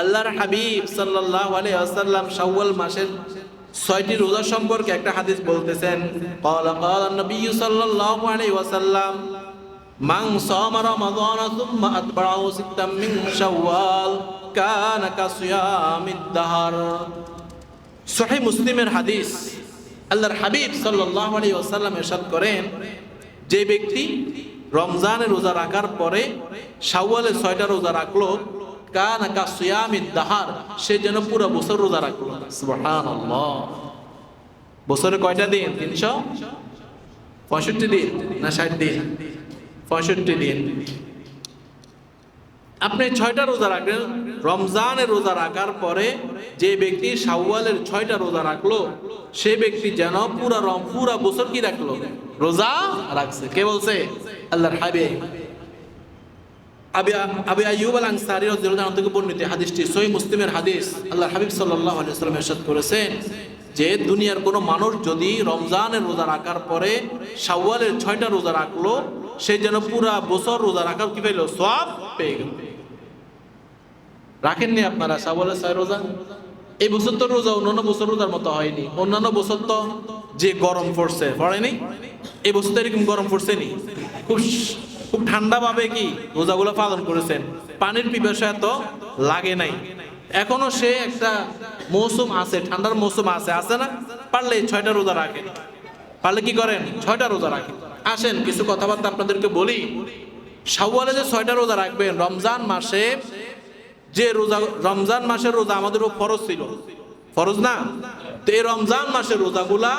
আল্লাহর হাবিব সাল্লাল্লাহু আলাইহি ওয়াসাল্লাম শাওয়াল মাসের 6টি রোজা সম্পর্কে একটা হাদিস বলতেছেন, ক্বালা নবী সাল্লাল্লাহু আলাইহি ওয়াসাল্লাম মান সামা রমাদান সুম্মা আতবা'আহু সিত্তাম মিন শাওয়াল কানা কাসিয়ামিদ দাহর। সহিহ মুসলিমের হাদিস। আল্লাহর হাবিব সাল্লাল্লাহু আলাইহি ওয়াসাল্লাম ইরশাদ করেন, যে ব্যক্তি রমজানের রোজা রাখার পরে শাওয়ালের 6টা রোজা রাখলো, কানা কাসিয়ামিদ দাহর, সে যেন পুরো বছর রোজা রাখলো। সুবহানাল্লাহ। বছরে কয়টা দিন? 365 দিন না 60 দিন? 65 দিন। আপনি 6টা রোজা রাখলেন, রমজানের রোজা রাখার পরে যে ব্যক্তি শাওয়ালের 6টা রোজা রাখলো, সে ব্যক্তি যেন পুরা বছর কি রাখলো? রোজা রাখছে। কে বলছে? আল্লাহর হাবিব। আবু আইয়ুব আল আনসারী রাদিয়াল্লাহু আনহু থেকে বর্ণিত হাদিসটি সহিহ মুসলিমের হাদিস। আল্লাহর হাবিব সাল্লাল্লাহু আলাইহি ওয়াসাল্লাম ইরশাদ করেছেন যে দুনিয়ার কোনো মানুষ যদি রমজানের রোজা রাখার পরে শাওয়ালের 6টা রোজা রাখলো, সে যেন পুরা বছর রোজা রাখার কি পেল? সওয়াব পেয়ে গেল। রাখেননি আপনারা শাওয়ালের 6 রোজা? এই বছর তো রোজা অন্যান্য বছর রোজার মতো হয়নি। অন্যান্য বছর তো যে গরম পড়ছে, পড়েনি? এই বছর তো এরকম গরম পড়ছে নি। খুব ঠান্ডা ভাবে কি রোজাগুলো পালন করেছেন, পানির পিপাসা এত লাগে নাই। এখনো সে একটা মৌসুম আছে, ঠান্ডার মৌসুম আছে না? পারলে 6টা রোজা রাখেন। পারলে কি করেন? 6টা রোজা রাখেন। আসেন কিছু কথাবার্তা আপনাদেরকে বলি। শাওয়ালে যে 6টা রোজা রাখবেন, রমজান মাসে যে রোজা, রমজান মাসের রোজা আমাদের ফরজ ছিল, ফরজ না? তো এই রমজান মাসের রোজাগুলা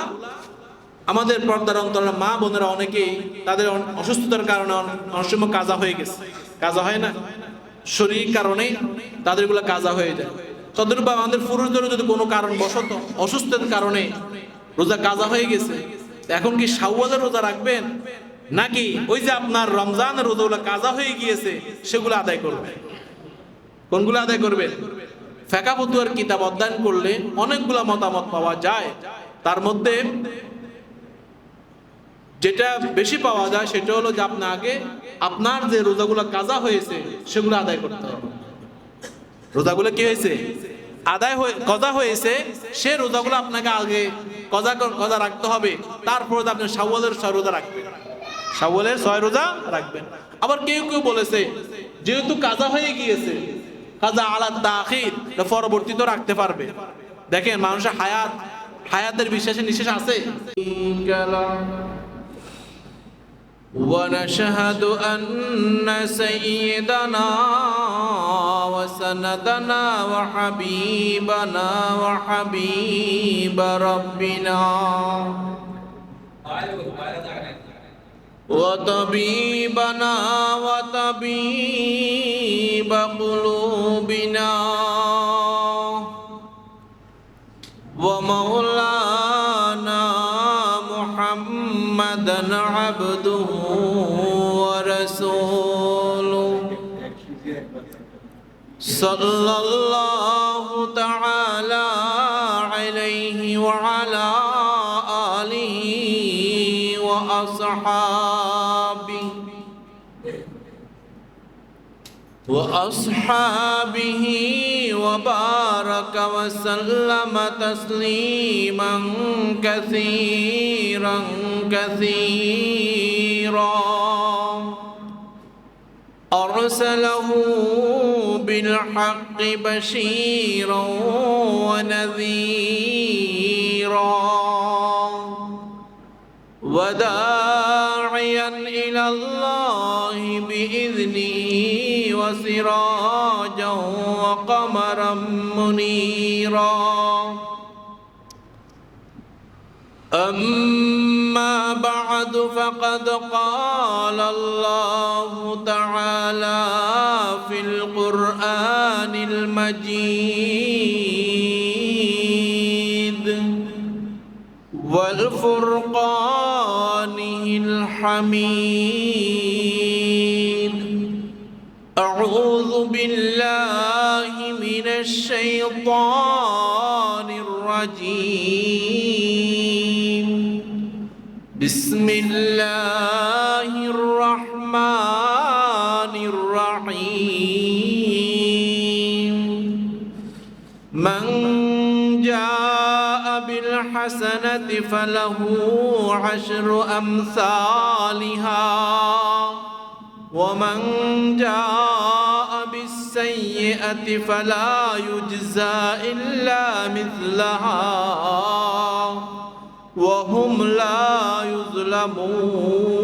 আমাদের পর্দার অন্তরের মা বোনেরা অনেকেই তাদের অসুস্থতার কারণে অনেক সময় কাজা হয়ে গেছে। কাজা হয় না? শরীর কারণে তাদের গুলা কাজা হয়ে যায়। তাদের বা আমাদের পুরুষদেরও যদি কোনো কারণ বশত অসুস্থতার কারণে রোজা কাজা হয়ে গেছে, এখন কি শাওয়ালের রোজা রাখবেন, নাকি ওই যে আপনার রমজানের রোজাগুলো কাজা হয়ে গিয়েছে সেগুলো আদায় করবেন? কোনগুলো আদায় করবেন? ফিকহ ফতোয়ার কিতাব অধ্যয়ন করলে অনেকগুলা মতামত পাওয়া যায়। তার মধ্যে যেটা বেশি পাওয়া যায় সেটা হলো যে আপনার যে রোজাগুলো কাজা হয়েছে সেগুলো আদায় করতে হবে। রোজাগুলো কি হয়েছে? কজা হয়েছে, সে রোজাগুলো আপনাকে আগে কজা রাখতে হবে। তারপরে আপনি শাওয়ালের 6 রোজা রাখবেন। শাওয়ালের 6 রোজা রাখবেন। আবার কেউ বলেছে যেহেতু কাজা হয়ে গিয়েছে, কাজা আলা তাখির, পরবর্তীতে রাখতে পারবে। দেখেন মানুষের হায়াতের বিশ্বাসে নিঃশেষ আছে। ونشهد أن سيدنا وسندنا وحبيبنا وحبيب ربنا وطبيبنا وطبيب قلوبنا ومولانا محمدا عبده ورسوله صلى الله تعالى عليه وعلى آله وأصحابه وبارك وسلم تسليما كثيرا أرسله بالحق بشيرا ونذيرا وداعيا إلى الله بإذنه وسراجا وقمرا منيرا أما بعد فقد قال الله تعالى في القرآن المجيد والفرقانه الحميد أعوذ بالله من الشيطان الرجيم بسم الله الرحمن الرحيم من جاء بالحسنة فله 10 أمثالها ومن جاء بالسيئة فلا يجزى إلا مثلها وهم لا يظلمون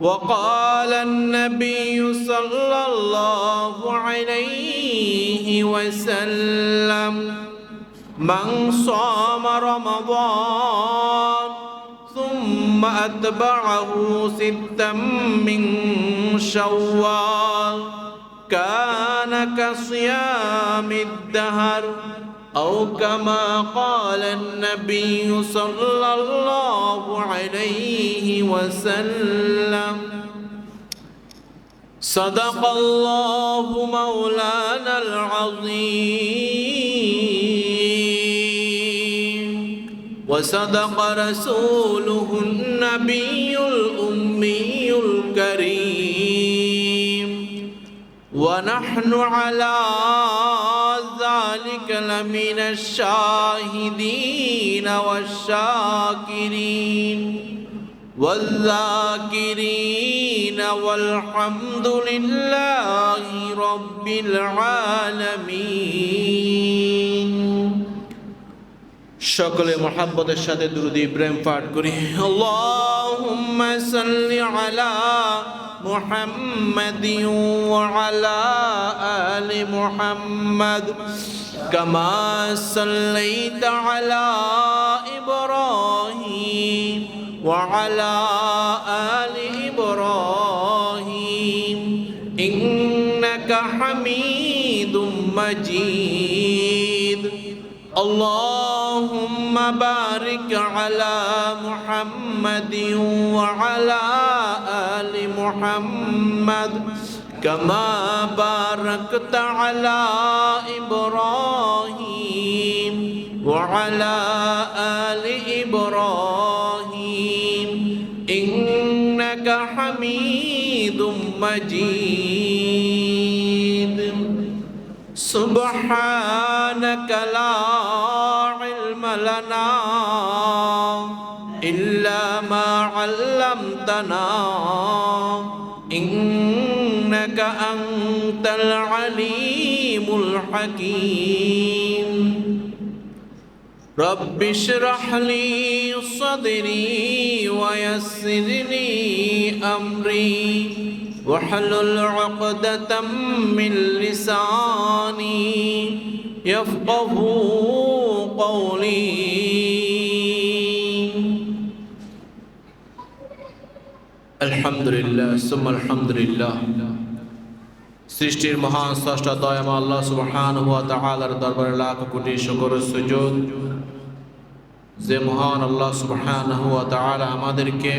وقال النبي صلى الله عليه وسلم من صام رمضان ثم أتبعه 6 من شوال كان كصيام الدهر أو كما قال النبي صلى الله عليه وسلم صدق الله مولانا العظيم وصدق رسوله النبي الأمي الكريم ونحن على ذلك لمن الشاهدين والشاكرين والذاكرين والحمد لله رب العالمين সকলে মহব্বতের সাথে দুরূদ ইব্রাহিম পাঠ করি আল্লাহুম্মা সাল্লি আলা محمد وعلى آل محمد كما صليت على إبراهيم وعلى آل إبراهيم إنك حميد مجيد اللهم بارك على محمد وعلى آل محمد كما باركت على إبراهيم وعلى آل إبراهيم إنك حميد مجيد سبحانك لا علم لنا إلا ما علمتنا إنك أنت العليم الحكيم رب اشرح لي صدري ويسر لي أمري واحلل عقدة من لساني يفقهوا قولي الحمد لله ثم الحمد لله সৃষ্টির মহান স্রষ্টা দয়াময় আল্লাহ সুবহানাহু ওয়া তাআলার দরবারে লাখ কোটি শুকর ও সুজুদ যে মহান আল্লাহ সুবহানাহু ওয়া তাআলা আমাদেরকে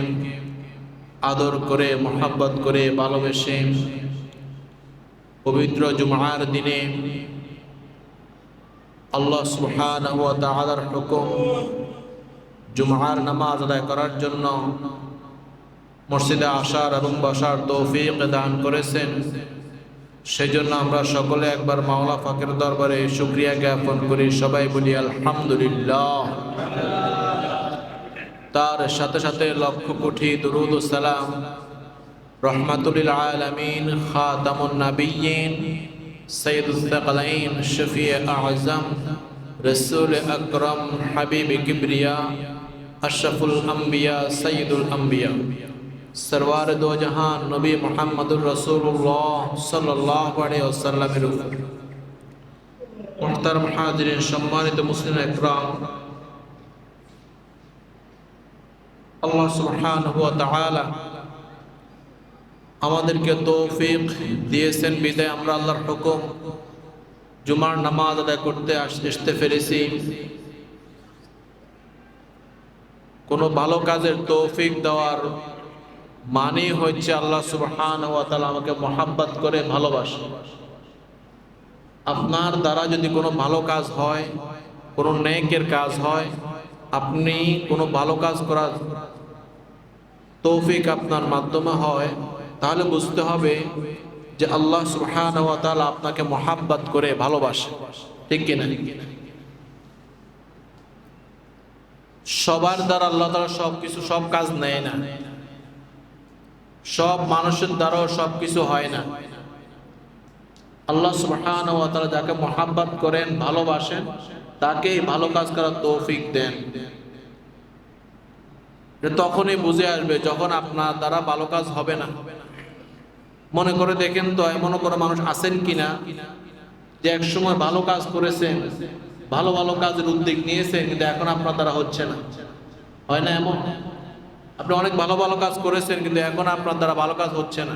আদর করে মোহাব্বত করে ভালোবেসে পবিত্র জুমার দিনে আল্লাহ সুবহানাহু ওয়া তাআলার হুকুম জুমার নামাজ আদায় করার জন্য মসজিদে আসার এবং বসার তৌফিক দান করেছেন সেজন্য আমরা সকলে একবার মাওলা পাকের দরবারে শুকরিয়া জ্ঞাপন করি সবাই বলি আলহামদুলিল্লাহ তার সাথে সাথে লক্ষ কোটি দুরূদ ও সালাম রহমাতুল লিল আলামিন খাতামুন নবিয়্যিন সাইয়্যিদুস সাকালাইন শফিয়ে আযম রাসূল আকরাম হাবিব কিবরিয়া আশরাফুল আম্বিয়া সাইয়্যিদুল আম্বিয়া সরওয়ার দো জাহান নবী মুহাম্মদুর রাসূলুল্লাহ সাল্লাল্লাহু আলাইহি ওয়াসাল্লামের উপর মুহতারাম হাজিরিন সম্মানিত মুসলিম একরাম আল্লাহ সুবহানাহু ওয়া তাআলা আমাদেরকে তৌফিক দিয়েছেন বিদায় আমরা আল্লাহর হুকুম জুমার নামাজ আদায় করতে আসতে পেরেছি কোনো ভালো কাজের তৌফিক দেওয়ার মানে হচ্ছে আল্লাহ সুবহানাহু ওয়া তাআলা আমাকে মহব্বত করে ভালোবাসে আপনার দ্বারা যদি কোনো ভালো কাজ হয় কোনো নেকের কাজ হয় আপনি কোনো ভালো কাজ করার তৌফিক আপনার মাধ্যমে হয় তাহলে বুঝতে হবে যে আল্লাহ সুবহানাহু ওয়া তাআলা আপনাকে মহাব্বত করে ভালোবাসে, ঠিক কিনা? সবার দ্বারা আল্লাহ তাআলা সবকিছু সব কাজ নেয় না, সব মানুষের দ্বারাও সবকিছু হয় না। আল্লাহ সুবহানাহু ওয়া তাআলা যাকে মহাব্বত করেন, ভালোবাসেন, তাকেই ভালো কাজ করার তৌফিক দেন। তখনই বুঝে আসবে যখন আপনার দ্বারা ভালো কাজ হবে না। মনে করে দেখেন তো, এমন কোনো মানুষ আছেন কিনা যে এক সময় ভালো কাজ করেছেন, ভালো ভালো কাজের উদ্যোগ নিয়েছেন, কিন্তু এখন আপনার দ্বারা হচ্ছে না? হয় না এমন? আপনি অনেক ভালো ভালো কাজ করেছেন, কিন্তু এখন আপনার দ্বারা ভালো কাজ হচ্ছে না,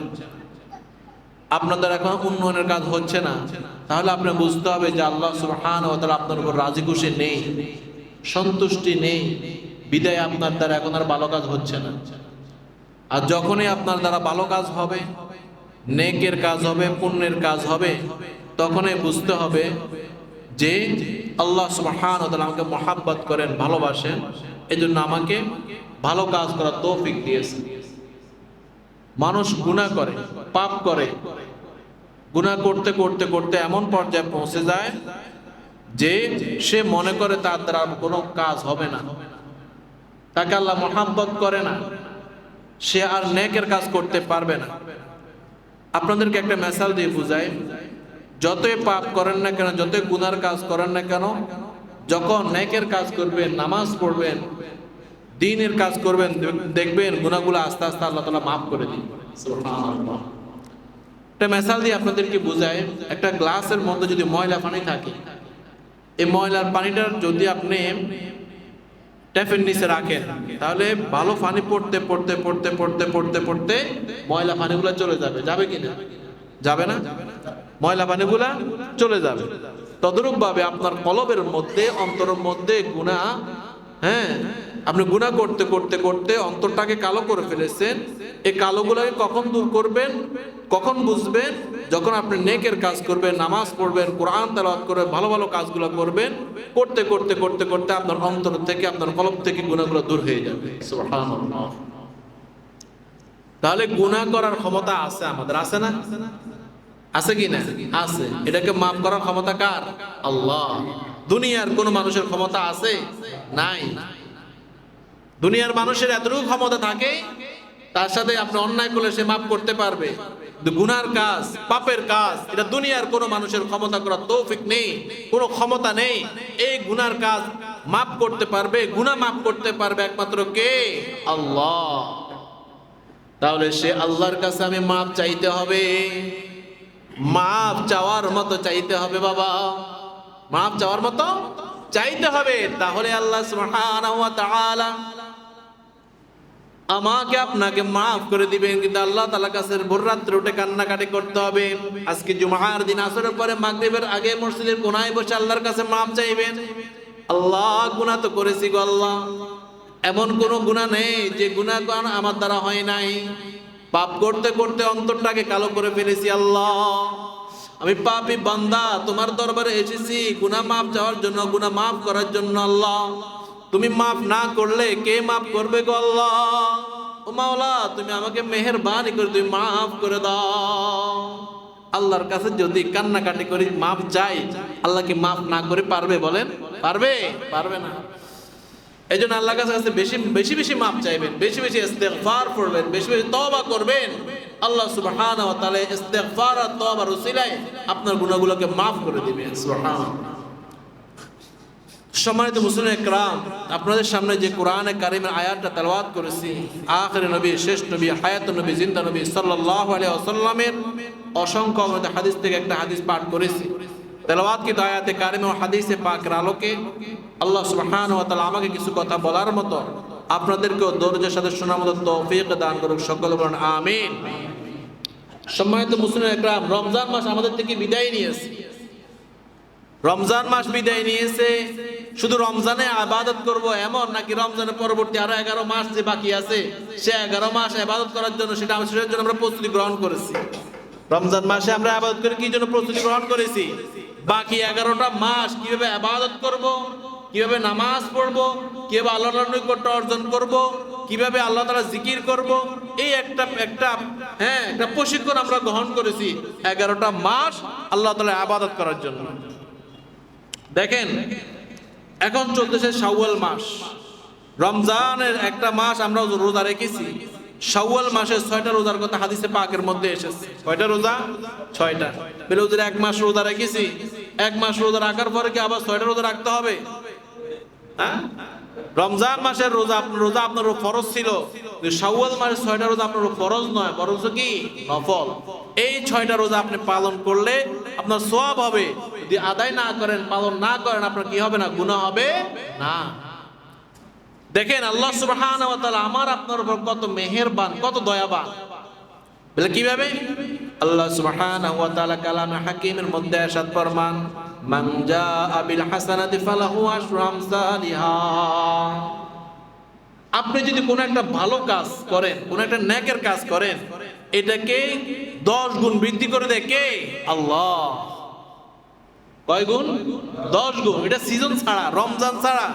আপনার দ্বারা এখন উন্নয়নের কাজ হচ্ছে না। তাহলে আপনি বুঝতে হবে যে আল্লাহ সুবহানাহু ওয়া তাআলা আপনার উপর রাজি খুশি নেই, সন্তুষ্টি নেই, বিদায় আপনার দ্বারা এখন আর ভালো কাজ হচ্ছে না। আর যখনই আপনার দ্বারা ভালো কাজ হবে, নেকের কাজ হবে, পুণ্যের কাজ হবে, তখনই বুঝতে হবে যে আল্লাহ সুবহানাহু ওয়া তাআলা আমাকে মহাব্বত করেন, ভালোবাসেন, এজন্য আমাকে ভালো কাজ করার তৌফিক দিয়েছেন। মানুষ গুনাহ করে, পাপ করে, গুনাহ করতে করতে করতে এমন পর্যায়ে পৌঁছে যায় যে সে মনে করে তার দ্বারা কোনো কাজ হবে না, তাকে আল্লাহ মহাব্বত করে না, সে আর নেকের কাজ করতে পারবে না। আপনাদেরকে একটা মিসাল দিয়ে বুঝাই, যতই পাপ করেন না কেন, যতই গুনার কাজ করেন না কেন, যখন নেকের কাজ করবেন, নামাজ পড়বেন, দ্বীনের কাজ করবেন, দেখবেন গুনাহগুলো আস্তে আস্তে আল্লাহ তাআলা মাফ করে দিবেন। সুবহানাল্লাহ। একটা মিসাল দিয়ে আপনাদেরকে বুঝাই, একটা গ্লাসের মধ্যে যদি ময়লা পানি থাকে, এই ময়লার পানিটা যদি আপনি ট্যাপের নিচে রাখেন, তাহলে ভালো পানি পড়তে পড়তে পড়তে পড়তে পড়তে পড়তে ময়লা পানিগুলো চলে যাবে, যাবে কিনা? যাবে না? ময়লা পানিগুলা চলে যাবে। তদরূপ ভাবে আপনার কলবের মধ্যে, অন্তরের মধ্যে গুনাহ, আপনি গুনাহ করতে করতে করতে অন্তরটাকে কালো করে ফেলেছেন। এই কালোগুলোকে কখন দূর করবেন, কখন বুঝবেন? যখন আপনি নেকের কাজ করবেন, নামাজ পড়বেন, কোরআন তেলাওয়াত করবেন, ভালো ভালো কাজগুলো করবেন, করতে করতে করতে করতে আপনার অন্তর থেকে, আপনার কলব থেকে গুনাহগুলো দূর হয়ে যাবে। সুবহানাল্লাহ। তাহলে গুনাহ করার ক্ষমতা আছে আমাদের, আছে না? আছে কি না? আছে। এটাকে মাফ করার ক্ষমতা কার? আল্লাহ। দুনিয়ার কোন মানুষের ক্ষমতা আছে? নাই। দুনিয়ার মানুষের এতটুকু ক্ষমতা থাকে, তার সাথে আপনি অন্যায় করলে সে মাফ করতে পারবে। গুনার কাজ, পাপের কাজ, এটা দুনিয়ার কোন মানুষের ক্ষমতা করার তৌফিক নেই, কোনো ক্ষমতা নেই। এই গুনার কাজ মাফ করতে পারবে, গুনাহ মাফ করতে পারবে একমাত্র কে? আল্লাহ। তাহলে সে আল্লাহর কাছে আমি মাফ চাইতে হবে, মাফ চাওয়ার মতো চাইতে হবে বাবা, মাফ চাওয়ার মতো চাইতে হবে। তাহলে আল্লাহ সুবহানাহু ওয়া তাআলা আমাকে আপনাকে মাফ করে দিবেন। কিন্তু আল্লাহ তাআলার কাছে ভোর রাত্রে উঠে কান্নাকাটি করতে হবে। আজকে জুমার দিন আসরের পরে মাগরিবের আগে মসজিদের কোনায় বসে আল্লাহর কাছে মাফ চাইবেন। আল্লাহ, গুনাহ তো করেছি গো আল্লাহ, এমন কোনো গুনাহ নেই যে গুনাহ আমার দ্বারা হয় নাই। পাপ করতে করতে অন্তরটাকে কালো করে ফেলেছি আল্লাহ, আমি পাপী বান্দা, তোমার দরবারে এসেছি গুনাহ মাফ চাওয়ার জন্য, গুনাহ মাফ করার জন্য। আল্লাহ, তুমি মাফ না করলে কে মাফ করবে গো আল্লাহ? ও মাওলা, তুমি আমাকে মেহেরবানি করে তুমি মাফ করে দাও। আল্লাহর কাছে যদি কান্নাকাটি করি, মাফ চাই, আল্লাহ কি মাফ না করে পারবে? বলেন, পারবে? পারবে না। এই জন্য আল্লাহর কাছে বেশি বেশি বেশি মাফ চাইবেন, বেশি বেশি ইস্তেগফার করবেন, বেশি বেশি তওবা করবেন। আল্লাহ সুবহানাহু ওয়া তাআলা ইস্তেগফার আর তওবার উসিলায় আপনার গুনাহগুলোকে মাফ করে দিবেন। সুবহানাল্লাহ। সম্মানিত মুসলিম একরাম, আপনাদের সামনে যে কোরআনে কারিমের আয়াতটা তেলাওয়াত করেছি, আখির নবী, শেষ নবী, হায়াতুন নবী, জিন্দা নবী সাল্লাল্লাহু আলাইহি ওয়াসাল্লামের অসংখ্য হাদিস থেকে একটা হাদিস পাঠ করেছি। তেলাওয়াত কি আয়াতে কারিমে ও হাদিসে পাকের আলোকে আল্লাহ সুবহানাহু ওয়া তাআলা আমাকে কিছু কথা বলার মতো, আপনাদেরকেও ধৈর্যের সাথে শোনার মতো তৌফিক দান করুক। সকলে বলেন আমিন। সম্মানিত মুসলিম একরাম, রমজান মাস আমাদের থেকে বিদায় নিয়েছে। রমজান মাস বিদায় নিয়েছে, শুধু রমজানে ইবাদত করব এমন নাকি? রমজানের পরবর্তী আরো 11 মাস যে বাকি আছে, সে 11 মাস ইবাদত করার জন্য, সেটার জন্য আমরা প্রস্তুতি গ্রহণ করেছি। রমজান মাসে আমরা ইবাদত করে কি জন্য প্রস্তুতি গ্রহণ করেছি? বাকি 11টা মাস কিভাবে ইবাদত করব, কিভাবে নামাজ পড়ব, কিভাবে আল্লাহর নৈকট্য অর্জন করব, কিভাবে আল্লাহ তাআলা জিকির করব, এই একটা একটা একটা প্রশিক্ষণ আমরা গ্রহণ করেছি 11টা মাস আল্লাহ তাআলার ইবাদত করার জন্য। দেখেন এখন চলতেছে শাওয়াল মাস, রমজানের একটা মাস আমরা রোজা রেখেছি। শাওয়াল মাসে 6টা রোজার কথা হাদিসে পাকের মধ্যে এসেছে। কয়টা রোজা? 6টা। বলে ওদের এক মাস রোজা রেখেছি, এক মাস রোজা রাখার পরে কি আবার 6টা রোজা রাখতে হবে? হ্যাঁ, রমজান মাসের রোজা আপনার ফরজ ছিল, শাওয়াল মাসের 6টা রোজা আপনার ফরজ নয়, বরঞ্চ কি নফল। এই 6টা রোজা আপনি পালন করলে আপনার সওয়াব হবে, যদি আদায় না করেন, পালন না করেন, আপনার কি হবে না? গুনাহ হবে না। দেখেন আল্লাহ সুবহানাহু ওয়া তাআলা আমার আপনার উপর কত মেহেরবান, কত দয়াবান। বলে কিভাবে? আল্লাহ সুবহানাহু ওয়া তাআলা কালামে হাকিমের মধ্যে ইরশাদ ফরমান, মান জাআ বিল হাসানাতি ফালাহু আশরু আমসালিহা। আপনি যদি কোনো একটা ভালো কাজ করেন, কোনো একটা নেকের কাজ করেন, এটাকে 10 গুণ বৃদ্ধি করে দেয় কে? আল্লাহ। কয় গুণ? 10 গুণ। এটা সিজন ছাড়া, রমজান ছাড়া,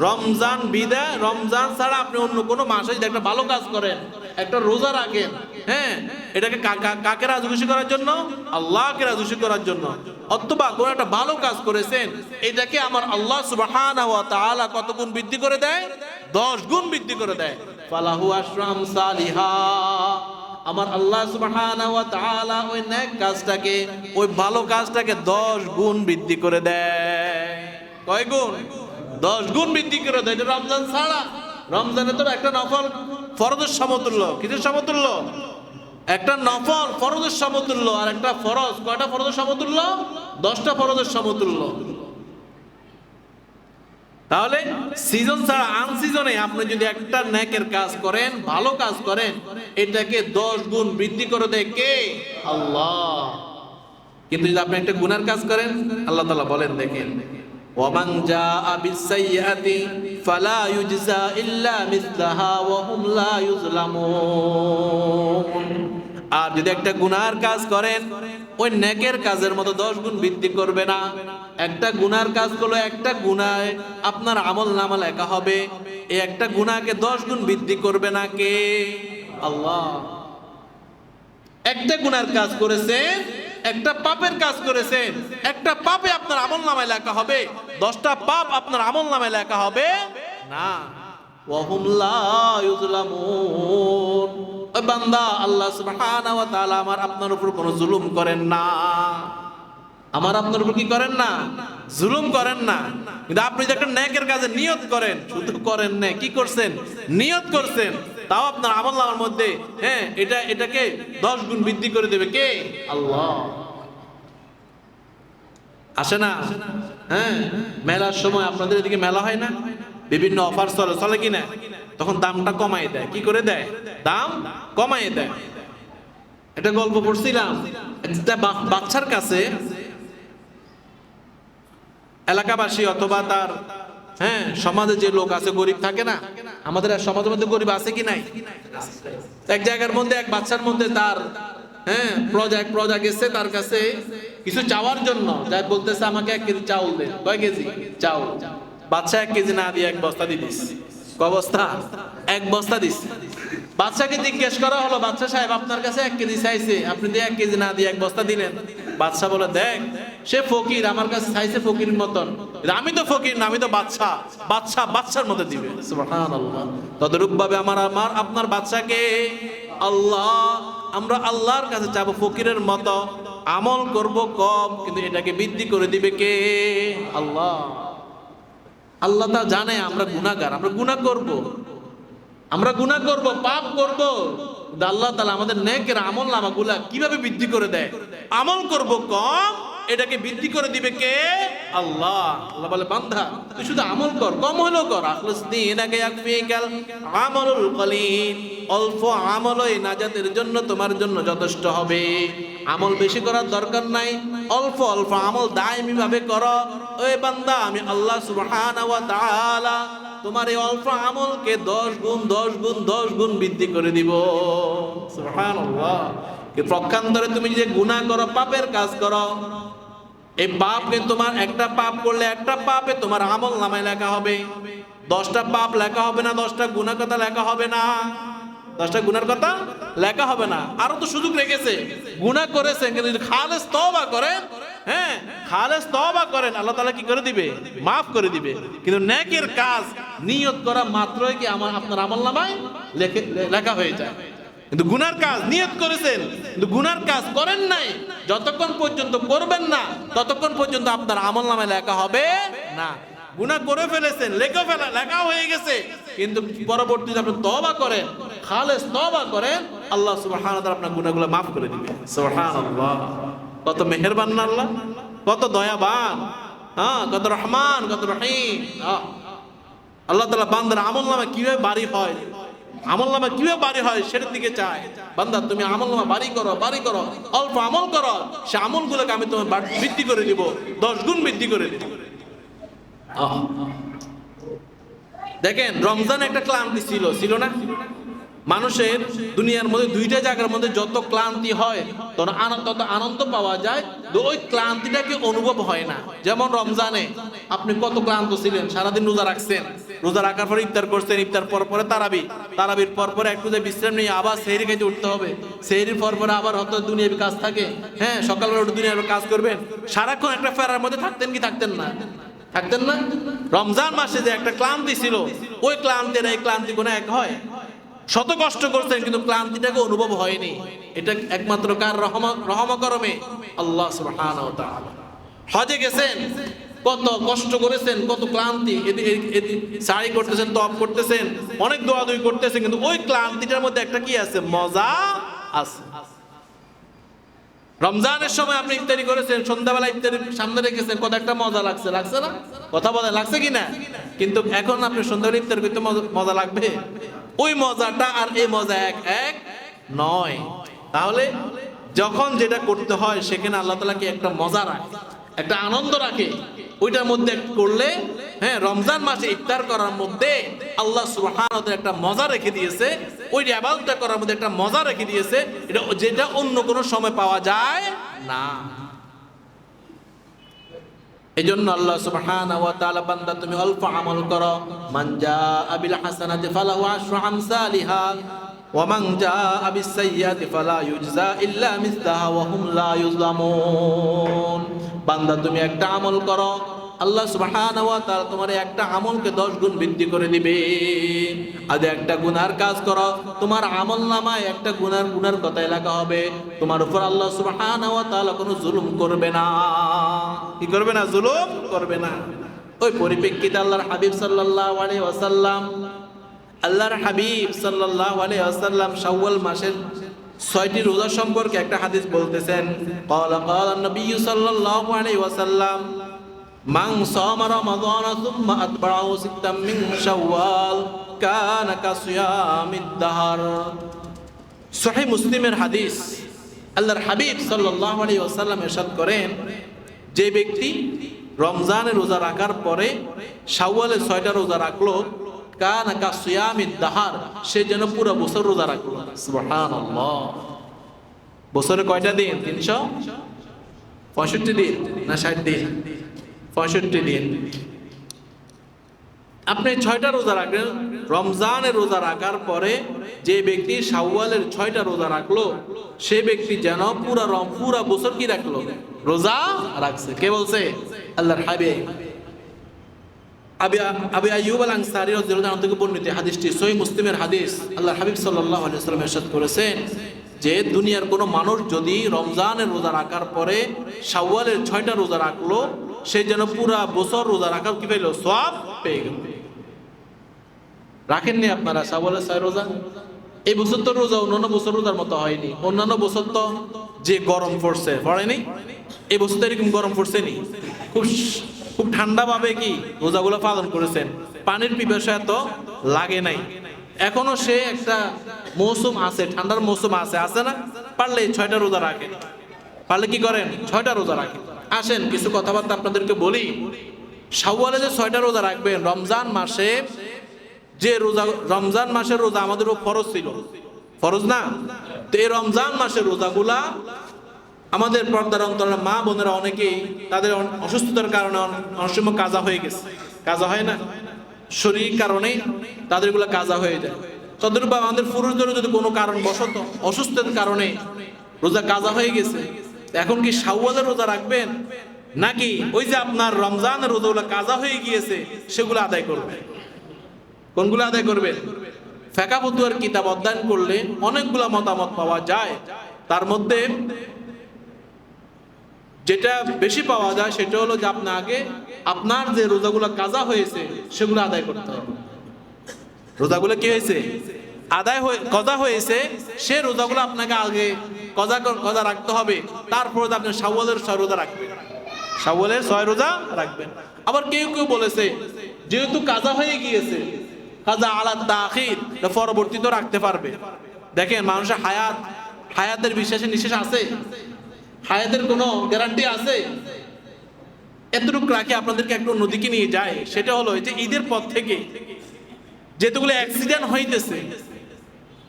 রমজান বিদায়, রমজান ছাড়া আপনি অন্য কোনো মাসে যদি একটা ভালো কাজ করেন, একটা রোজা রাখেন, এটাকে কাকে রাজি খুশি করার জন্য? আল্লাহকে রাজি খুশি করার জন্য। অথবা কোন একটা ভালো কাজ করেছেন, এটাকে আমার আল্লাহ সুবহানাহু ওয়া তাআলা কত গুণ বৃদ্ধি করে দেয়? 10 গুণ বৃদ্ধি করে দেয়। ফালাহু আশরু আমসালিহা। আমার আল্লাহ সুবহানাহু ওয়া তাআলা ওই নেক কাজটাকে, ওই ভালো কাজটাকে 10 গুণ বৃদ্ধি করে দেয়। কয় গুণ? 10 গুণ বৃদ্ধি করে দেয়। এটা রমজান ছাড়া। রমজানে তো একটা নফল ফরজের সমতুল্য। কিসের সমতুল্য? একটা নফল ফরজের সমতুল্য, আর একটা ফরজ কয়টা ফরজের সমতুল্য? 10টা ফরজের সমতুল্য। তাহলে সিজন ছাড়া আনসিজনে আপনি যদি একটা নেকের কাজ করেন, ভালো কাজ করেন, এটাকে 10 গুণ বৃদ্ধি করে দেয় কে? আল্লাহ। কিন্তু যদি আপনি একটা গুনার কাজ করেন, আল্লাহ তাআলা বলেন, দেখেন, ওয়ামান জাআ বিস-সাইয়্যাতি ফালা ইউজজা ইল্লা মিসলাহা ওয়া হুম লা ইউজলামুন। আর যদি একটা গুনার কাজ করেন, ওই নেকের কাজের মতো 10 গুণ বৃদ্ধি করবে না। একটা গুনার কাজ করলে একটা গুনায় আপনার আমলনামা লেখা হবে, এই একটা গুনাহকে 10 গুণ বৃদ্ধি করবে না কে? আল্লাহ। একটা গুনার কাজ করেছেন, একটা পাপের কাজ করেছেন, একটা পাপে আপনার আমলনামায় লেখা হবে, 10টা পাপ আপনার আমলনামায় লেখা হবে না। ওয়া হুম লা ইউজলামুন। ও বান্দা, আল্লাহ সুবহানাহু ওয়া তাআলা আমার আপনার উপর কোনো জুলুম করেন না। আমার আপনার উপর কি করেন না? জুলুম করেন না। কিন্তু আপনি যদি একটা নেকের কাজে নিয়ত করেন, শুধু করেন না, কি করছেন? নিয়ত করছেন, তাও আপনার আমলনামার মধ্যে এটাকে 10 গুণ বৃদ্ধি করে দেবে কে? আল্লাহ। আসে না? মেলার সময় আপনাদের এদিকে মেলা হয় না? বিভিন্ন অফার চলে কিনা? তখন দামটা কমাই দেয়। কি করে দেয়? দাম কমাই দেয়। একটা গল্প পড়ছিলাম, একটা বাচ্চার কাছে এলাকাবাসী অথবা তার সমাজে যে লোক আছে, গরিব থাকে না, আমাদের সমাজের মধ্যে গরিব আছে কি নাই? এক জায়গার মধ্যে এক বাচ্চার মধ্যে তার প্রজা গেছে তার কাছে কিছু চাওয়ার জন্য, যাই বলতেছে আমাকে 1 কেজি চাউল দেন। কয় কেজি চাউল? বাচ্চা 1 কেজি না দিয়ে 1 বস্তা দিয়ে দিস। কয় বস্তা? 1 বস্তা দিস। বাচ্চাকে জিজ্ঞেস করা হলো, বাচ্চা সাহেব আপনার কাছে 1 কেজি চাইছে, আপনি দিয়ে 1 কেজি না দিয়ে 1 বস্তা দিলেন। বাচ্চা বলে, দেখ সে ফকির, আমার কাছে চাইছে ফকির মতন, আমি তো ফকির না, আমি তো বাচ্চা, বাচ্চার মধ্যে দিবে। সুবহানাল্লাহ। তদরূপ ভাবে আমার আপনার বাচ্চাকে আল্লাহ, আমরা আল্লাহর কাছে চাবো ফকিরের মতো, আমল করব কম, কিন্তু এটাকে বৃদ্ধি করে দিবে কে? আল্লাহ। আল্লাহ তা জানে আমরা গুনাহগার, আমরা গুনাহ করব, পাপ করব। আল্লাহ তাআলা আমাদের নেকের আমলনামাগুলা কিভাবে বৃদ্ধি করে দেয়? আমল করব কম, এটাকে বৃদ্ধি করে দিবে কে? আল্লাহ। আল্লাহ বলে, বান্দা তুই শুধু আমল কর, কম হলেও কর। আখলাস দীনাকা ইয়াকফিকাল আমালুল কলিল। অল্প আমলই নাজাতের জন্য তোমার জন্য যথেষ্ট হবে। আমল বেশি করার দরকার নাই, অল্প অল্প আমল দায়মি ভাবে করো। ওই বান্দা, আমি আল্লাহ সুবহানাহু ওয়া তাআলা তোমার এই অল্প আমলকে 10 গুণ বৃদ্ধি করে দিব। সুবহানাল্লাহ। পক্ষান্তরে তুমি যে গুনাহ করো, পাপের কাজ করো, এই পাপকে তোমার একটা পাপ করলে একটা পাপে তোমার আমলনামায় লেখা হবে, 10টা পাপ লেখা হবে না, 10টা গুনাহ কথা লেখা হবে না। 10টা গুনার কথা লেখা হবে না। আরো তো সুযোগ রেখেছে, গুনাহ করেছেন কিন্তু যদি খালেস তওবা করেন, হ্যাঁ খালেস তওবা করেন, আল্লাহ তাআলা কি করে দিবে? মাফ করে দিবে। কিন্তু নেকের কাজ নিয়ত করা মাত্রই কি আপনার আমলনামায় লেখা হয়ে যায়। কিন্তু গুনার কাজ নিয়ত করেছেন কিন্তু গুনার কাজ করেন নাই, যতক্ষণ পর্যন্ত করবেন না ততক্ষণ পর্যন্ত আপনার আমলনামায় লেখা হবে না। গুনাহ করে ফেলেছেন, লেখা হয়ে গেছে, কিন্তু পরবর্তীতে আপনি তওবা করেন, খালেস তওবা করেন, আল্লাহ সুবহানাহু ওয়া তাআলা আপনার গুনাহগুলো মাফ করে দিবেন। সুবহানাল্লাহ, কত মেহেরবান না আল্লাহ, কত দয়াবান, কত রহমান, কত রহিম। আল্লাহ তাআলা বান্দার আমলনামা কিভাবে বাড়ি হয়, আমলনামা কিভাবে বাড়ি হয় সেটার দিকে চায়। বান্দা তুমি আমলনামা বাড়ি করো, অল্প আমল করো, সে আমলগুলোকে আমি তোমার বৃদ্ধি করে দিব, 10 গুণ বৃদ্ধি করে দিব। দেখেন রমজান একটা ক্লান্তি ছিল না? মানুষের দুনিয়ার মধ্যে দুইটা জায়গার মধ্যে যত ক্লান্তি হয় তত আনন্দ পাওয়া যায়, ওই ক্লান্তিটাকে অনুভব হয় না। যেমন রমজানে আপনি কত ক্লান্ত ছিলেন, সারাদিন রোজা রাখছেন, রোজা রাখার পরে ইফতার করছেন, ইফতার পরে তারাবির পরে একটু যে বিশ্রাম নিয়ে আবার সেহরি খাইতে উঠতে হবে, সেহরির পরে আবার হয়তো দুনিয়াবি কাজ থাকে, হ্যাঁ সকালবেলা উঠে দুনিয়াবি কাজ করবেন, সারাক্ষণ একটা ফেরার মধ্যে থাকতেন কি থাকতেন না? রমজান মাসে যে একটা ক্লান্তি ছিল, ওই ক্লান্তির এই ক্লান্তি কোনো এক হয়? শত কষ্ট করছেন কিন্তু ক্লান্তিটাকে অনুভব হয়নি। এটা একমাত্র কার রহমকরমে? আল্লাহ সুবহানাহু ওয়া তাআলা। হজে গেছেন, কত কষ্ট করেছেন, কত ক্লান্তি, সাই করতেছেন, তওয়াব করতেছেন, অনেক দোয়াদুই করতেছেন, কিন্তু ওই ক্লান্তিটার মধ্যে একটা কি আছে? মজা আছে। রমজানের সময় আপনি ইফতারি করেছেন, সন্ধ্যাবেলা ইফতারি সামনে রেখেছেন, কত একটা মজা লাগছে না? কথা বলে লাগছে কিনা? কিন্তু এখন আপনি সন্ধ্যাবেলা ইফতার করতে মজা লাগবে? ওই মজাটা আর এই মজা এক নয়। তাহলে যখন যেটা করতে হয় সেখানে আল্লাহ তাআলা কি একটা মজা রাখে, একটা আনন্দ রাখে, ওইটার মধ্যে করলে, হ্যাঁ রমজান মাসে ইফতার করার মধ্যে আল্লাহ সুবহানাহু ওয়া তাআলা একটা মজা রেখে দিয়েছে, ওই ইবাদতটা করার মধ্যে একটা মজা রেখে দিয়েছে, এটা যেটা অন্য কোনো সময় পাওয়া যায় না। এজন্য আল্লাহ সুবহানাহু ওয়া তাআলা বান্দা তুমি অল্প আমল করো, মান জাআ বিল হাসানাতি ফালাহু আশরু আমসালিহা ওয়া মান জাআ বিস সাইয়্যাতি ফালা ইউজজা ইল্লা মিসলাহা ওয়া হুম লা ইউজলামুন। বান্দা তুমি একটা আমল করো, আল্লাহ সুবহানাহু ওয়া তাআলা তোমার একটা আমলকে 10 গুণ বৃদ্ধি করে দিবে। আর একটা গুনার কাজ করো, তোমার আমলনামায় একটা গুনার কথাই লেখা হবে, তোমার উপর আল্লাহ সুবহানাহু ওয়া তাআলা কোনো জুলুম করবে না। কি করবে না? জুলুম করবে না। ওই পরিপ্রেক্ষিতে আল্লাহর হাবিব সাল্লাল্লাহু আলাইহি ওয়াসাল্লাম শাওয়াল মাসের 6টি রোজা সম্পর্কে একটা হাদিস বলতেছেন, ক্বালা নবী সাল্লাল্লাহু আলাইহি ওয়াসাল্লাম মান সামা রমাদান সুম্মা আতবাহু সিত্তাম মিন শাওয়াল কানা কাসিয়ামিদ দাহর। সহিহ মুসলিমের হাদিস। আল্লাহর হাবিব সাল্লাল্লাহু আলাইহি ওয়াসাল্লাম ইরশাদ করেন, যে ব্যক্তি রমজানের রোজা রাখার পরে শাওয়ালের 6টা রোজা রাখলো, কানা কাসিয়ামিদ দাহর, সে যেন পুরো বছর রোজা রাখলো। সুবহানাল্লাহ। বছরে কয়টা দিন? 365 দিন না 60 দিন? 65 দিন। আপনি 6টা রোজা রাখলেন, রমজানের রোজা রাখার পরে যে ব্যক্তি শাওয়ালের 6টা রোজা রাখলো, সে ব্যক্তি যেন পুরা বছর কি রাখলো? রোজা রাখছে। কে বলছে? আল্লাহর হাবিব। আবু আইয়ুব আল আনসারী রাদিয়াল্লাহু আনহু থেকে বর্ণিত হাদিসটি সহিহ মুসলিমের হাদিস। আল্লাহর হাবিব সাল্লাল্লাহু আলাইহি ওয়াসাল্লাম ইরশাদ করেছেন যে দুনিয়ার কোনো মানুষ যদি রমজানের রোজা রাখার পরে শাওয়ালের 6টা রোজা রাখলো, সে যেন পুরা বছর রোজা রাখার কি পেল? সওয়াব পেয়ে গেল। রাখেননি আপনারা শাওয়ালের 6 রোজা? এই বছর তো রোজা অন্যান্য বছর রোজার মতো হয়নি। অন্যান্য বছর তো যে গরম পড়ছে, পড়েনি? এই বছর তো এরকম গরম পড়ছে নি, খুব ঠান্ডা ভাবে কি রোজাগুলো পালন করেছেন, পানির পিপাসা এত লাগে নাই। এখনো সে একটা মৌসুম আছে, ঠান্ডার মৌসুম আছে না? পারলে 6টা রোজা রাখেন, পারলে কি করেন? 6টা রোজা রাখেন। আসেন কিছু কথাবার্তা আপনাদেরকে বলি। শাওয়ালে যে 6টা রোজা রাখবেন, রমজান মাসে যে রোজা, রমজান মাসের রোজা আমাদের ফরজ ছিল, ফরজ না? তো এই রমজান মাসের রোজাগুলা আমাদের পর্দার অন্তরের মা বোনেরা অনেকেই তাদের অসুস্থতার কারণে অনেক সময় কাজা হয়ে গেছে। কাজা হয় না? শরীর কারণে তাদের গুলো কাজা হয়ে যায়। তদ্রূপ আমাদের পুরুষদেরও যদি কোনো কারণ বশত অসুস্থতার কারণে রোজা কাজা হয়ে গেছে, এখন কি শাওয়ালের রোজা রাখবেন, নাকি ওই যে আপনার রমজানের রোজাগুলো কাজা হয়ে গিয়েছে সেগুলো আদায় করবেন? কোনগুলো আদায় করবেন? ফিকহ ফতোয়ার কিতাব অধ্যয়ন করলে অনেকগুলো মতামত পাওয়া যায়। তার মধ্যে যেটা বেশি পাওয়া যায় সেটা হলো যে আপনার যে রোজাগুলো কাজা হয়েছে সেগুলো আদায় করতে হবে। রোজাগুলো কি হয়েছে? কজা হয়েছে, সে রোজাগুলো আপনাকে আগে কজা রাখতে হবে। তারপর আপনি শাওয়ালের 6 রোজা রাখবেন, শাওয়ালের 6 রোজা রাখবেন। আবার কেউ কেউ বলেছে যেহেতু কাজা হয়ে গিয়েছে, কাজা আলা তাখির, পরবর্তীতে রাখতে পারবে। দেখেন, মানুষের হায়াতের বিশ্বাসে নিঃশেষ আছে? হায়াতের কোনো গ্যারান্টি আছে? এতটুকু রাখি আপনাদেরকে একটু নদীকে নিয়ে যায়। সেটা হলো যে ঈদের পর থেকে যেগুলো অ্যাক্সিডেন্ট হইতেছে,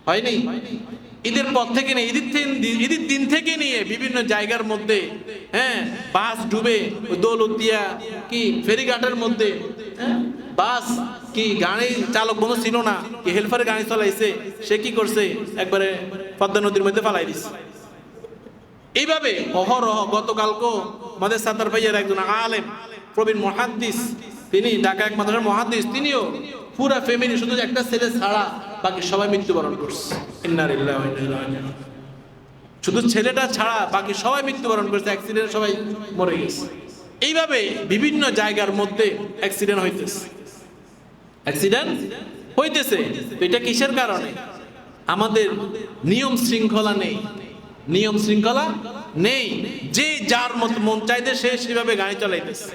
হয়নি? ঈদের পর থেকে নিয়ে ঈদের দিন থেকে নিয়ে বিভিন্ন জায়গার মধ্যে, হ্যাঁ, বাস ডুবে, দৌলতদিয়া কি ফেরিঘাটের মধ্যে, হ্যাঁ, বাস কি গাড়ি চালক কোনো ছিল না, কি হেলফারে গাড়ি চালাইছে, সে কি করছে, একবারে পদ্মা নদীর মধ্যে ফালাই দিছে। এইভাবে অহরহ গতকালকেও আমাদের সাতার ভাইয়ের একজন আলেম প্রবীণ মুহাদ্দিস, তিনি ঢাকা এক মাদ্রাসার মুহাদ্দিস, তিনিও পুরা ফ্যামিলি শুধু একটা ছেলে ছাড়া বাকি সবাই মৃত্যুবরণ করছে। ইন্না লিল্লাহি ওয়া ইন্না ইলাইহি রাজিউন। শুধু ছেলেটা ছাড়া বাকি সবাই মৃত্যুবরণ করছে, অ্যাক্সিডেন্টে সবাই মরে গেছে। এইভাবে বিভিন্ন জায়গার মধ্যে অ্যাক্সিডেন্ট হইতেছে। তো এটা কিসের কারণে? আমাদের নিয়ম শৃঙ্খলা নেই। যে যার মতো মন চাইতে সে সেভাবে গাড়ি চালাইতেছে,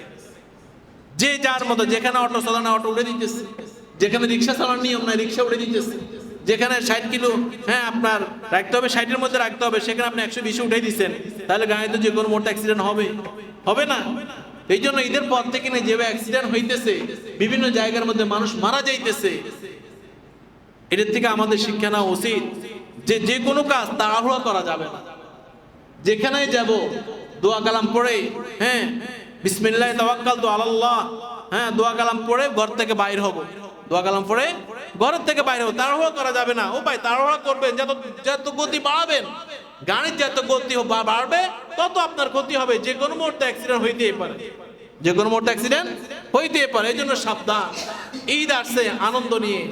যে যার মতো, যেখানে অটো চালানো অটো উড়ে দিতেছে, যেখানে রিক্সা চালানোর নিয়ম নাই রিক্সা উড়ে দিতেছে, যেখানে 60 কিলো, হ্যাঁ, আপনার রাখতে হবে 60-এর মধ্যে রাখতে হবে, সেখানে আপনি 120 উঠাই দিচ্ছেন, তাহলে গাড়িতে যে কোনো মোটর অ্যাক্সিডেন্ট হবে না? এই জন্য ঈদের পর থেকে যেভাবে অ্যাক্সিডেন্ট হইতেছে, বিভিন্ন জায়গার মধ্যে মানুষ মারা যাইতেছে, এটার থেকে আমাদের শিক্ষা নেওয়া উচিত যে কোনো কাজ তাড়াহুড়া করা যাবে না। যেখানে যাব দোয়া কালাম পড়ে, হ্যাঁ, বিসমিল্লাহ তাওয়াক্কালতু আলাল্লাহ, হ্যাঁ, দোয়া কালাম পড়ে ঘর থেকে বাইর হব, দোয়া কালাম পড়ে ঘরের থেকে বাইরে হব। তাড়াহুড়া করা যাবে না। ও ভাই, তাড়াহুড়া করবেন, যত গতি বাড়াবেন, গাড়ির যত গতি বাড়বে তত আপনার ক্ষতি হবে। যে কোনো মুহূর্তে অ্যাক্সিডেন্ট হইতেই পারে, এই জন্য সাবধান। ঈদ আসছে আনন্দ নিয়ে,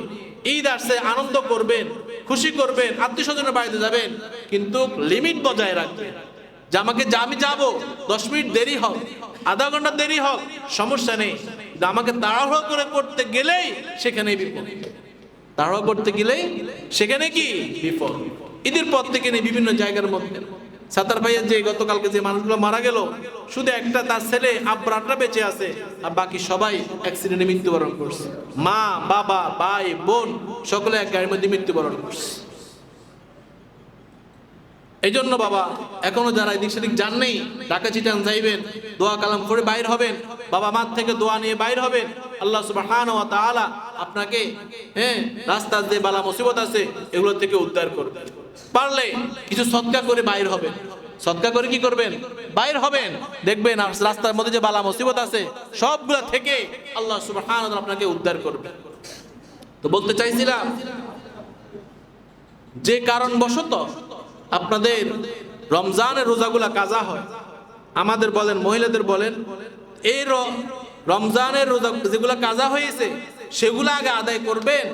ঈদ আসছে আনন্দ করবেন, খুশি করবেন, আত্মীয় স্বজনের বাড়িতে যাবেন, কিন্তু লিমিট বজায় রাখবেন। যে আমি যাবো, 10 মিনিট দেরি হোক, আধা ঘন্টা দেরি হোক, সমস্যা নেই। আমাকে তাড়াহুড়ো করতে গেলেই সেখানে বিপদ। কি বিপদ? ঈদের পর থেকে বিভিন্ন জায়গার মধ্যে সাতার ভাইয়ের যে গতকালকে যে মানুষগুলো মারা গেল, শুধু একটা তার ছেলে আব্রাটা বেঁচে আছে, আর বাকি সবাই অ্যাক্সিডেন্টে মৃত্যুবরণ করছে। মা, বাবা, ভাই, বোন সকলে এক গাড়ির মধ্যে মৃত্যুবরণ করছে। এই জন্য বাবা, এখনো যারা এদিক সেদিক যান নেই, ঢাকা চিটাং যাইবেন, দোয়া কালাম করে বাইর হবেন, বাবা মার থেকে দোয়া নিয়ে বাইর হবেন। আল্লাহ সুবহানাহু ওয়া তাআলা আপনাকে, হ্যাঁ, রাস্তা যে বালা মুসিবত আছে এগুলো থেকে উদ্ধার করবেন। পারলে কিছু সদকা করে বাইর হবেন। সদকা করে কি করবেন? বাইর হবেন। দেখবেন রাস্তার মধ্যে যে বালা মুসিবত আছে সবগুলা থেকে আল্লাহ সুবহানাহু ওয়া তাআলা আপনাকে উদ্ধার করবেন। তো বলতে চাইছিলাম, যে কারণবশত আপনাদের রমজানের রোজাগুলা কাজা হয়, আমাদের বলেন, মহিলাদের বলেন, এই রমজানের রোজা যেগুলা কাজা হয়েছে সেগুলো আগে আদায় করবেন,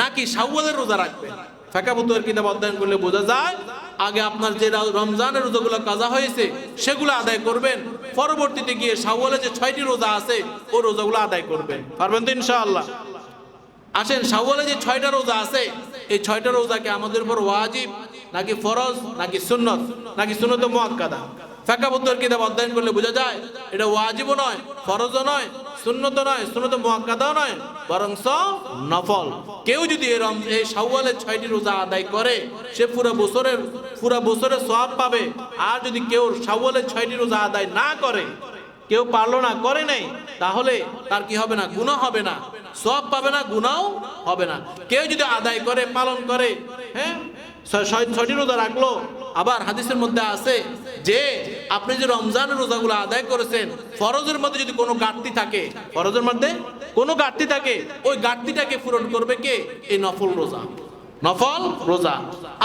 নাকি শাওয়ালের রোজা রাখবেন? ফিকহ ফতোয়ার কিতাব অধ্যয়ন করলে বোঝা যায়, আগে আপনার যে রমজানের রোজাগুলো কাজা হয়েছে সেগুলো আদায় করবেন, পরবর্তীতে গিয়ে শাওয়ালে যে 6টি রোজা আছে ওই রোজাগুলো আদায় করবেন। পারবেন তো ইনশাআল্লাহ? আসেন, শাওয়ালে যে 6টা রোজা আছে, এই 6টা রোজা কি আমাদের উপর ওয়াজিব, নাকি ফরজ, নাকি সুন্নত, নাকি সুন্নত মুআক্কাদা? ফিকহ ফতোয়ার কিতাব অধ্যয়ন করলে বোঝা যায় এটা ওয়াজিবও নয়, ফরজও নয়, সুন্নত নয়, সুন্নত মুআক্কাদাও নয়, বরং নফল। কেউ যদি এই শাওয়ালের 6টি রোজা আদায় করে সে পুরো বছরের সওয়াব পাবে। আর যদি কেউ শাওয়ালের 6টি রোজা আদায় না করে, কেউ পারলো না, করে নাই, তাহলে তার কি হবে না? গুনাহ হবে না, সওয়াব পাবে না, গুনাহও হবে না। কেউ যদি আদায় করে, পালন করে, হ্যাঁ, 6টি রোজা রাখলো, আবার হাদিসের মধ্যে আছে যে আপনি যে রমজানের রোজাগুলো আদায় করেছেন, ফরজের মধ্যে যদি কোনো ঘাটতি থাকে, ওই ঘাটতিটাকে পূরণ করবে কে? এই নফল রোজা। নফল রোজা।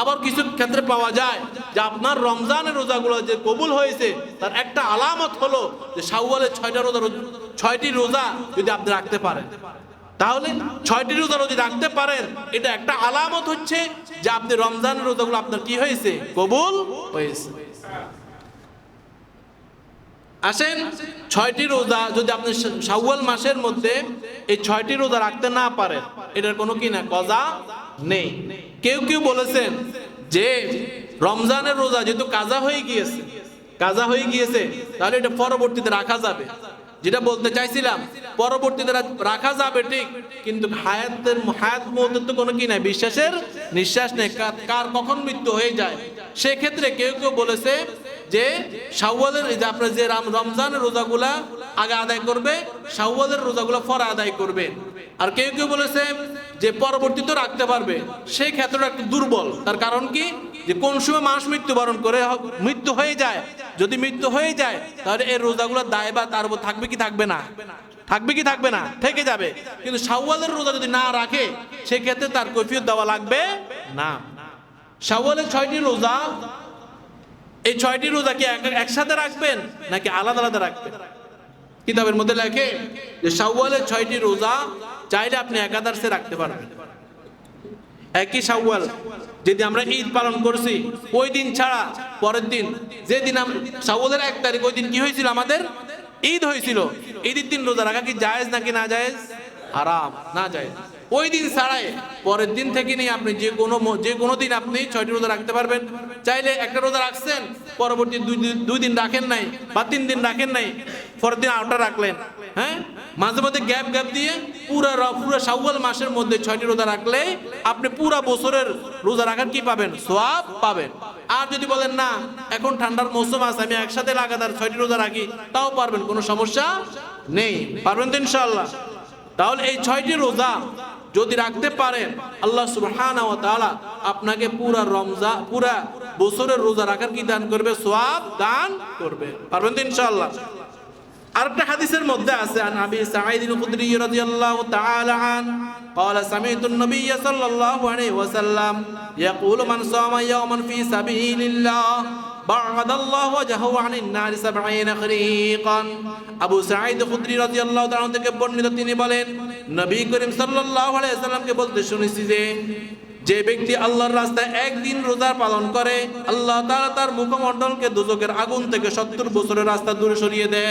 আবার কিছু ক্ষেত্রে পাওয়া যায় যে আপনার রমজানের রোজাগুলো যে কবুল হয়েছে তার একটা আলামত হলো যে শাওয়ালের 6টি রোজা যদি আপনি রাখতে পারেন, তাহলে 6টি রোজা যদি রাখতে পারেন এটা একটা আলামত হচ্ছে যে আপনি রমজানের রোজাগুলো আপনার কি হয়েছে, কবুল হয়েছে। আসেন 6টি রোজা যদি আপনি শাওয়াল মাসের মধ্যে এই 6টি রোজা রাখতে না পারেন, এটার কোনো কি না কজা নেই। কেউ কেউ বলেছেন যে রমজানের রোজা যেহেতু কাজা হয়ে গিয়েছে তাহলে এটা পরবর্তীতে রাখা যাবে। যেটা বলতে চাইছিলাম, পরবর্তীতে রাখা যাবে ঠিক, কিন্তু হায়াত মৌতের তো কোনো কি নাই, বিশ্বাসের নিঃশ্বাস নেই, কার কখন মৃত্যু হয়ে যায়। সেক্ষেত্রে কেউ কেউ বলেছে যে শাওয়ালের যে আপনার যে রমজানের রোজাগুলা আগে আদায় করবে, শাওয়ালের রোজাগুলা পরে আদায় করবে। আর কেউ কেউ বলেছে যে পরবর্তীতে রাখতে পারবে, সেই ক্ষেত্রটা একটু দুর্বল। তার কারণ কি, যে কোন সময় মানুষ মৃত্যুবরণ করে মৃত্যু হয়ে যায়, যদি মৃত্যু হয়ে যায় তাহলে এই রোজাগুলোর দায় বা তার উপর থাকবে কি থাকবে না, থেকে যাবে। কিন্তু শাওয়ালের রোজা যদি না রাখে সেক্ষেত্রে তার কৈফিয়ত দেওয়া লাগবে না। শাওয়ালের 6টি রোজা, এই 6টি রোজা কি একসাথে রাখবেন নাকি আলাদা আলাদা রাখবেন? কিতাবের মধ্যে লেখে যে শাওয়ালের 6টি রোজা চাইলে আপনি একাদশে রাখতে পারবেন। একই শাওয়াল যদি আমরা ঈদ পালন করছি ওই দিন ছাড়া পরের দিন, যেদিন শাওয়ালের 1 তারিখ ওই দিন কি হয়েছিল, আমাদের ঈদ হয়েছিল, ঈদের দিন রোজা রাখা কি জায়েজ নাকি না জায়েজ? হারাম, না জায়েজ। ওই দিন ছাড়াই পরের দিন থেকে নিয়ে আপনি যে কোনো দিন আপনি 6টি রোজা রাখতে পারবেন। চাইলে একটা রোজা রাখছেন, পরবর্তী 2 দিন রাখেন নাই বা 3 দিন রাখেন নাই, পরের দিন আরেকটা রাখলেন, হ্যাঁ, মাঝে মধ্যে গ্যাপ দিয়ে পুরো শাওয়াল মাসের মধ্যে 6টি রোজা রাখলে আপনি পুরো বছরের রোজা রাখার কি পাবেন, সওয়াব পাবেন। আর যদি বলেন না এখন ঠান্ডার মৌসুম আছে, আমি একসাথে লাগাতার 6টি রোজা রাখি, তাও পারবেন, কোনো সমস্যা নেই, পারবেন তো ইনশাআল্লাহ। তাহলে এই 6টি রোজা যদি রাখতে পারেন, আল্লাহ সুবহানাহু ওয়া তাআলা আপনাকে পুরা বছরের রোজা রাখার কি দান করবে, সওয়াব দান করবে, পারবেন তো ইনশাআল্লাহ। আরেকটা হাদিসের মধ্যে আছে, আন আবি সাঈদ আল-খুদরি রাদিয়াল্লাহু তাআলা আন قال سمعت النبي صلى الله عليه وسلم يقول من صام يوما في سبيل الله بعد الله وجهه عن النار 70 خريقا। আবু সাঈদ খুদরি রাদিয়াল্লাহু তাআলা থেকে বর্ণিত, তিনি বলেন নবী করিম সাল্লাল্লাহু আলাইহি ওয়াসাল্লামকে বলতে শুনেছি যে ব্যক্তি আল্লাহর রাস্তায় একদিন রোজা পালন করে, আল্লাহ তাআলা তার মুখমণ্ডলকে দোজখের আগুন থেকে 70 বছরের রাস্তা দূরে সরিয়ে দেয়।